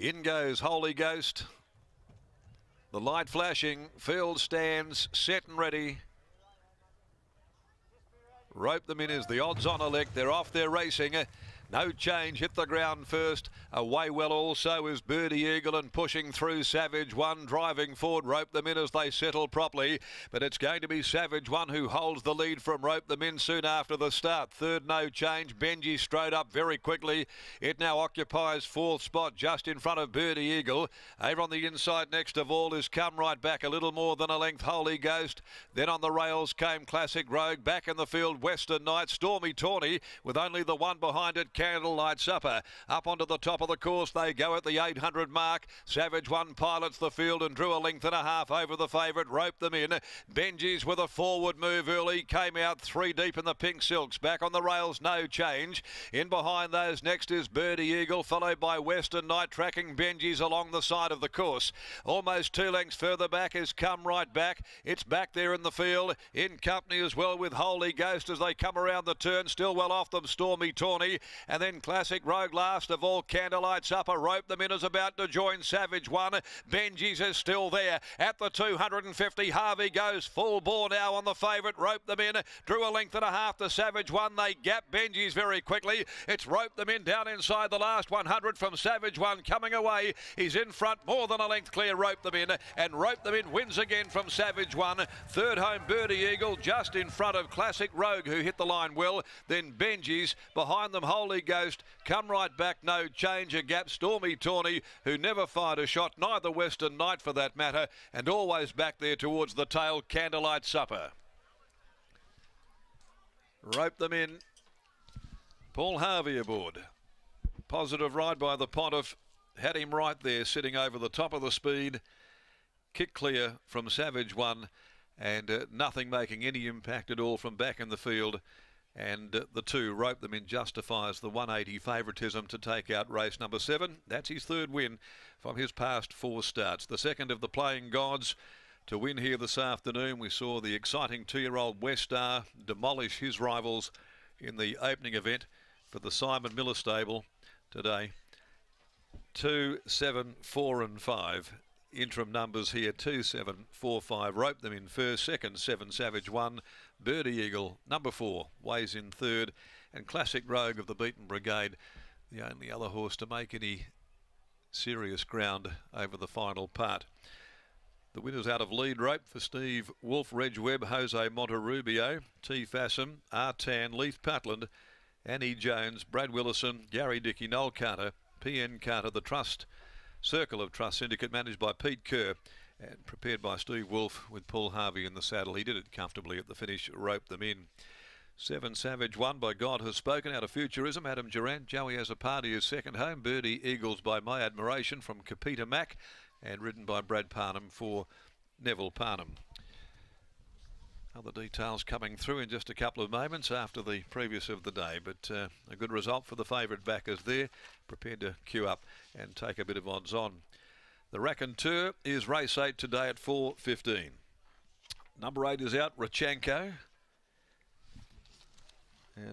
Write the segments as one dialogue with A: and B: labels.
A: In goes Holy Ghost. The light flashing, field stands set and ready. Rope them in as the odds-on elect. They're off, they're racing. No change, hit the ground first. Away well also is Birdie Eagle, and pushing through Savage One, driving forward. Rope them in as they settle properly. But it's going to be Savage One who holds the lead from Rope them in soon after the start. Third, No Change. Benji straight up very quickly. It now occupies fourth spot just in front of Birdie Eagle. Over on the inside next of all is Come Right Back, a little more than a length, Holy Ghost. Then on the rails came Classic Rogue. Back in the field, Western Night. Stormy Tawny with only the one behind it, Candlelight Supper. Up onto the top of the course they go at the 800 mark. Savage One pilots the field and drew a length and a half over the favourite. Rope them in. Benji's with a forward move early. Came out three deep in the pink silks. Back on the rails, No Change. In behind those next is Birdie Eagle, followed by Western Night, tracking Benji's along the side of the course. Almost 2 lengths further back is Come Right Back. It's back there in the field. In company as well with Holy Ghost as they come around the turn. Still well off them, Stormy Tawny. And then Classic Rogue last of all. Candlelight Supper. Rope them in is about to join Savage One. Benji's is still there at the 250. Harvey goes full bore now on the favourite. Rope them in. Drew a length and a half to Savage One. They gap Benji's very quickly. It's Rope them in down inside the last 100 from Savage One coming away. He's in front more than a length clear. Rope them in, and Rope them in wins again from Savage One. Third home Birdie Eagle just in front of Classic Rogue, who hit the line well. Then Benji's behind them. Holy Ghost, Come Right Back, No Change, a gap. Stormy Tawny, who never fired a shot, neither Western Night for that matter, and always back there towards the tail, Candlelight Supper. Rope them in. Paul Harvey aboard. Positive ride by the Pontiff. Had him right there, sitting over the top of the speed. Kick clear from Savage One, and nothing making any impact at all from back in the field. And the two, Rope them in, justifies the 180 favouritism to take out race number 7. That's his third win from his past 4 starts. The second of the Playing Gods to win here this afternoon. We saw the exciting 2-year-old West Star demolish his rivals in the opening event for the Simon Miller stable today. 2, 7, 4 and 5. Interim numbers here, 2, 7, 4, 5. Rope them in first. Second, 7, Savage One. Birdie Eagle, number 4, weighs in third. And Classic Rogue of the Beaten Brigade, the only other horse to make any serious ground over the final part. The winners out of lead rope for Steve Wolf, Reg Webb, Jose Monterrubio, T. Fassam, Artan, Leith Patland, Annie Jones, Brad Willison, Gary Dickey, Noel Carter, PN Carter, the Trust Circle of Trust Syndicate, managed by Pete Kerr and prepared by Steve Wolf with Paul Harvey in the saddle. He did it comfortably at the finish, Rope them in. 7, Savage One by God Has Spoken out of Futurism. Adam Durant, Joey Has a Party is second home. Birdie Eagles by My Admiration from Kapita Mack, and ridden by Brad Parnham for Neville Parnham. Other details coming through in just a couple of moments after the previous of the day, but a good result for the favourite backers there, prepared to queue up and take a bit of odds on. The Raconteur is race 8 today at 4:15. Number 8 is out, Rachenko,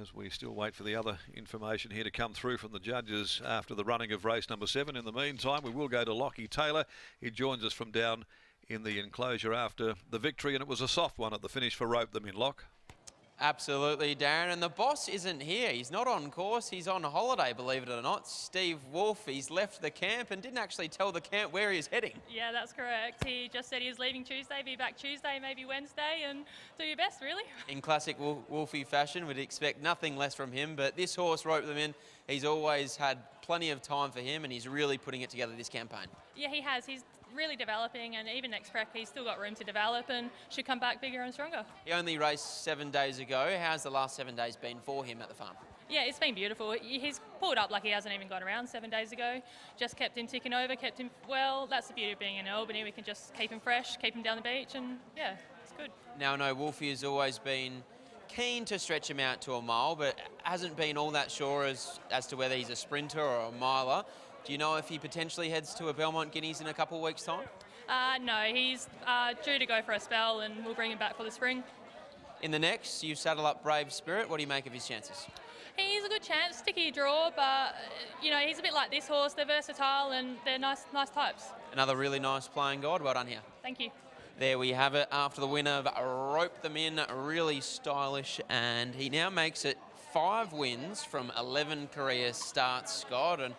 A: as we still wait for the other information here to come through from the judges after the running of race number 7. In the meantime, we will go to Lockie Taylor. He joins us from down in the enclosure after the victory, and it was a soft one at the finish for Rope them in, Lock.
B: Absolutely, Darren. And the boss isn't here. He's not on course. He's on holiday, believe it or not. Steve Wolf, he's left the camp and didn't actually tell the camp where he's heading.
C: Yeah, that's correct. He just said he was leaving Tuesday, be back Tuesday, maybe Wednesday, and do your best, really. In classic Wolfie fashion, we'd expect nothing less from him, but this horse, Rope them in, he's always had plenty of time for him, and he's really putting it together this campaign. Yeah, he has. He's really developing, and even next prep he's still got room to develop and should come back bigger and stronger. He only raced 7 days ago. How's the last 7 days been for him at the farm? Yeah, it's been beautiful. He's pulled up like he hasn't even gone around 7 days ago. Just kept him ticking over, kept him well. That's the beauty of being in Albany. We can just keep him fresh, keep him down the beach, and yeah, it's good. Now I know Wolfie has always been keen to stretch him out to a mile, but hasn't been all that sure as to whether he's a sprinter or a miler. Do you know if he potentially heads to a Belmont Guineas in a couple of weeks' time? No, he's due to go for a spell, and we'll bring him back for the spring. In the next, you saddle up Brave Spirit. What do you make of his chances? He's a good chance, sticky draw, but you know, he's a bit like this horse. They're versatile and they're nice types.
B: Another really nice playing guide. Well done here.
C: Thank you.
B: There we have it after the win of Rope Them In. Really stylish, and he now makes it 5 wins from 11 career starts, Scott. And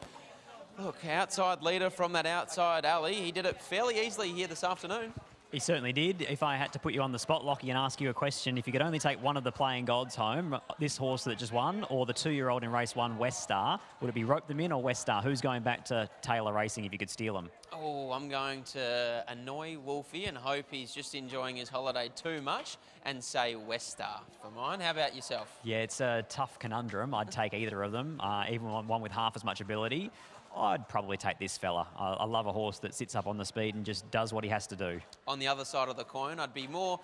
B: look, outside leader from that outside alley. He did it fairly easily here this afternoon.
D: He certainly did. If I had to put you on the spot, Lockie, and ask you a question, if you could only take one of the playing gods home, this horse that just won, or the 2-year-old in race 1, West Star, would it be Rope Them In or West Star? Who's going back to Taylor Racing if you could steal them?
B: Oh, I'm going to annoy Wolfie and hope he's just enjoying his holiday too much and say West Star for mine. How about yourself?
D: Yeah, it's a tough conundrum. I'd take either of them, even one with half as much ability. I'd probably take this fella. I love a horse that sits up on the speed and just does what he has to do.
B: On the other side of the coin, I'd be more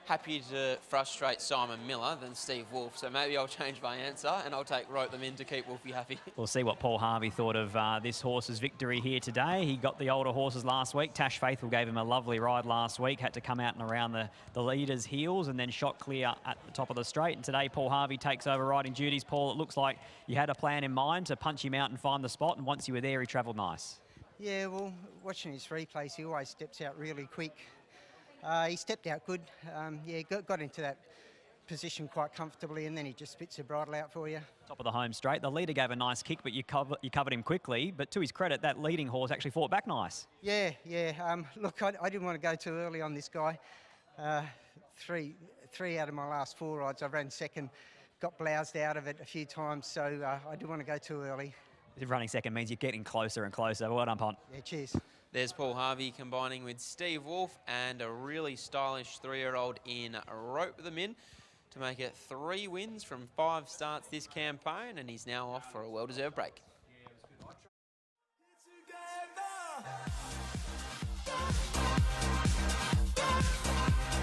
B: happy to frustrate Simon Miller than Steve Wolf. So maybe I'll change my answer and I'll take Rope Them In to keep Wolfie happy.
D: We'll see what Paul Harvey thought of this horse's victory here today. He got the older horses last week. Tash Faithful gave him a lovely ride last week, had to come out and around the leader's heels and then shot clear at the top of the straight. And today Paul Harvey takes over riding duties. Paul, it looks like you had a plan in mind to punch him out and find the spot, and once you were there, he travelled nice.
E: Yeah, well, watching his replays, he always steps out really quick. He stepped out good. Yeah, got into that position quite comfortably, and then he just spits the bridle out for you.
D: Top of the home straight. The leader gave a nice kick, but you covered him quickly. But to his credit, that leading horse actually fought back nice.
E: Yeah. Look, I didn't want to go too early on this guy. Three out of my last 4 rides, I ran second, got bloused out of it a few times, so I didn't want to go too early.
D: Running second means you're getting closer and closer. Well done, Pont.
E: Yeah, cheers.
B: There's Paul Harvey combining with Steve Wolf and a really stylish 3-year-old in Rope Them In to make it 3 wins from 5 starts this campaign, and he's now off for a well-deserved break.